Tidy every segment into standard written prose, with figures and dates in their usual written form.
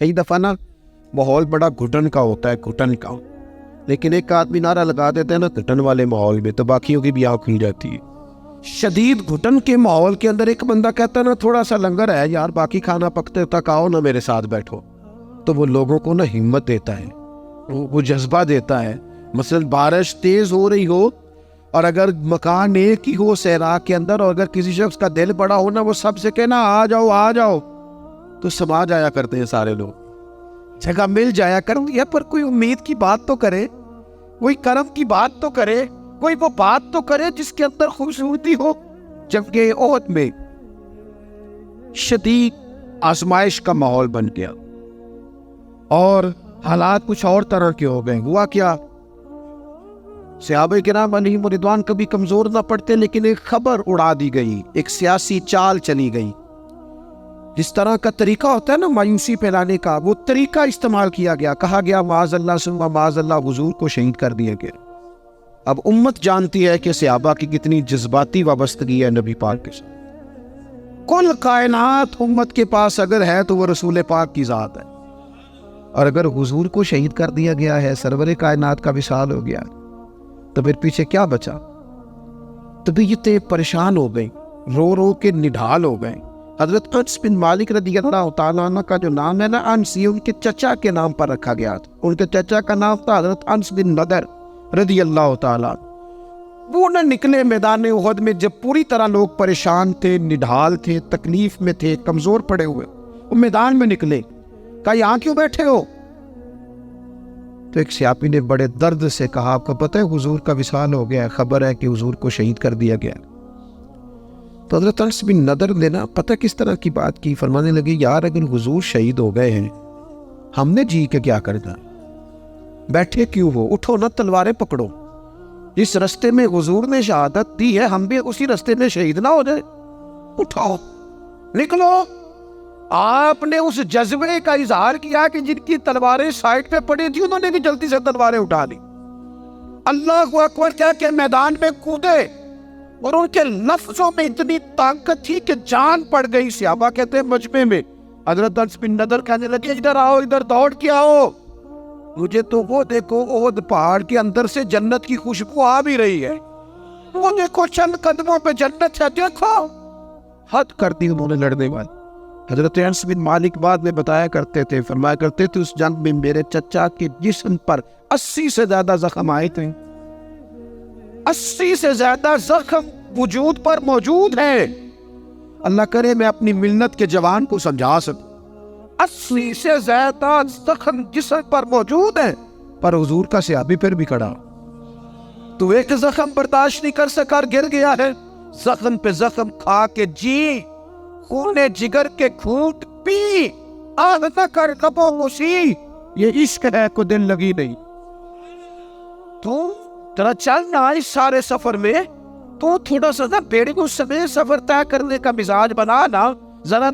کئی دفعہ نا ماحول بڑا گھٹن کا ہوتا ہے، گھٹن کا، لیکن ایک آدمی نعرہ لگا دیتے ہیں نا گھٹن والے ماحول میں تو باقیوں کی بھی آنکھ کھل جاتی ہے۔ شدید گھٹن کے ماحول کے اندر ایک بندہ کہتا ہے نا تھوڑا سا لنگر ہے یار، باقی کھانا پکتے تک آؤ نا میرے ساتھ بیٹھو، تو وہ لوگوں کو نا ہمت دیتا ہے، وہ جذبہ دیتا ہے۔ مثلا بارش تیز ہو رہی ہو اور اگر مکان ایک ہی ہو صحرا کے اندر، اور اگر کسی شخص کا دل بڑا ہو نا، وہ سب سے کہنا آ جاؤ آ جاؤ، تو سما جایا کرتے ہیں سارے لوگ، جگہ مل جایا کرتی ہے۔ پر کوئی امید کی بات تو کرے، کوئی کرم کی بات تو کرے، کوئی وہ بات تو کرے جس کے اندر خوبصورتی ہو۔ جنگ احد میں شدید آزمائش کا ماحول بن گیا اور حالات کچھ اور طرح کے ہو گئے۔ ہوا کیا، صحابہ کرام علیہم رضوان کبھی کمزور نہ پڑتے، لیکن ایک خبر اڑا دی گئی، ایک سیاسی چال چلی گئی۔ جس طرح کا طریقہ ہوتا ہے نا مایوسی پھیلانے کا، وہ طریقہ استعمال کیا گیا۔ کہا گیا معاذ اللہ ثم معاذ اللہ، حضور کو شہید کر دیا گیا۔ اب امت جانتی ہے کہ صحابہ کی کتنی جذباتی وابستگی ہے نبی پاک کے ساتھ۔ کل کائنات امت کے پاس اگر ہے تو وہ رسول پاک کی ذات ہے، اور اگر حضور کو شہید کر دیا گیا ہے، سرور کائنات کا وصال ہو گیا، تو پھر پیچھے کیا بچا؟ طبیعتیں پریشان ہو گئیں، رو رو کے نڈھال ہو گئے۔ حضرت انس بن مالک رضی اللہ تعالیٰ عنہ کا جو نام ہے نا، انس، یہ ان کے چچا کے نام پر رکھا گیا تھا۔ ان کے چچا کا نام تھا حضرت انس بن نضر رضی اللہ تعالیٰ۔ وہ نہ نکلے میدان احد میں جب پوری طرح لوگ پریشان تھے، نڈھال تھے، تکلیف میں تھے، کمزور پڑے ہوئے، وہ میدان میں نکلے۔ کہا یہاں کیوں بیٹھے ہو؟ تو ایک صحابی نے بڑے درد سے کہا آپ کو پتہ ہے حضور کا وصال ہو گیا ہے، خبر ہے کہ حضور کو شہید کر دیا گیا۔ تو حضرت انس بن نضر نے نا پتہ کس طرح کی بات کی، فرمانے لگے یار اگر حضور شہید ہو گئے ہیں، ہم نے جی کے کیا کرنا؟ بیٹھے کیوں ہو؟ اٹھو نا، تلواریں پکڑو۔ جس رستے میں حضور نے شہادت دی ہے، ہم بھی اسی رستے میں شہید نہ ہو جائے۔ اٹھاؤ، نکلو۔ آپ نے اس جذبے کا اظہار کیا کہ جن کی تلواریں سائڈ پہ پڑی تھی، انہوں نے بھی جلدی سے تلواریں اٹھا لی، اللہ اکبر کیا کہ میدان میں کودے، اور ان کے لفظوں میں اتنی طاقت تھی کہ جان پڑ گئی۔ صحابہ کہتے ہیں مجمع میں حضرت انس بن نضر کہنے لگے ادھر آؤ، ادھر دوڑ کے آؤ، مجھے تو وہ دیکھو احد پہاڑ کے اندر سے جنت کی خوشبو آ بھی رہی ہے، وہ دیکھو چند قدموں پہ جنت ہے، دیکھو۔ حد کر دی انہوں نے لڑنے والی۔ حضرت انس بن مالک بعد میں بتایا کرتے تھے، فرمایا کرتے تھے اس جنگ میں میرے چچا کے جسم پر 80 سے زیادہ زخم آئے تھے، 80 سے زیادہ زخم وجود پر موجود ہیں۔ اللہ کرے میں اپنی ملت کے جوان کو سمجھا سکوں، 80 سے زیادہ زخم جسم پر موجود ہیں، پر حضور کا صحابی پھر بھی کھڑا، تو ایک زخم برداشت نہیں کر سکا اور گر گیا ہے، زخم پہ زخم کھا کے جی، خون جگر کے گھونٹ پی، آہ نہ کر لبوں موسی، یہ عشق ہے کو دل لگی نہیں۔ تو ذرا چلنا اس سارے سفر میں، تو تھوڑا سا نا بیڑیوں سمیت سفر طے کرنے کا مزاج بنانا، ذرا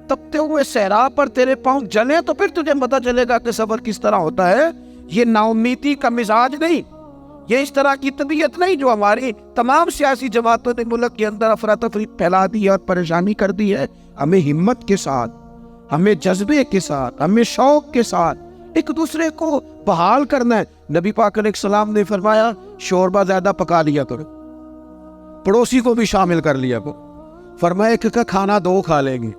تپتے ہوئے صحرا پر تیرے پاؤں جلے تو پھر تجھے پتہ چلے گا کہ سفر کس طرح ہوتا ہے۔ یہ نا امیدی کا مزاج نہیں، یہ اس طرح کی طبیعت نہیں جو ہماری تمام سیاسی جماعتوں نے ملک کے اندر افراتفری پھیلا دی ہے اور پریشانی کر دی ہے۔ ہمیں ہمت کے ساتھ، ہمیں جذبے کے ساتھ، ہمیں شوق کے ساتھ ایک دوسرے کو بحال کرنا ہے۔ نبی پاک علیہ السلام نے فرمایا شوربہ زیادہ پکا لیا کرو، پڑوسی کو بھی شامل کر لیا کرو۔ فرمایا ایک کا کھانا 2 کھا لیں گے،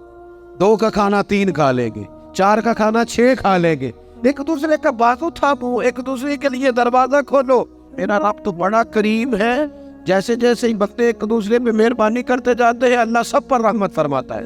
2 کا کھانا 3 کھا لیں گے، 4 کا کھانا 6 کھا لیں گے، ایک دوسرے کا بازو تھامو، ایک دوسرے کے لیے دروازہ کھولو۔ میرا رب تو بڑا کریم ہے، جیسے جیسے بندے ایک دوسرے پہ مہربانی کرتے جاتے ہیں، اللہ سب پر رحمت فرماتا ہے۔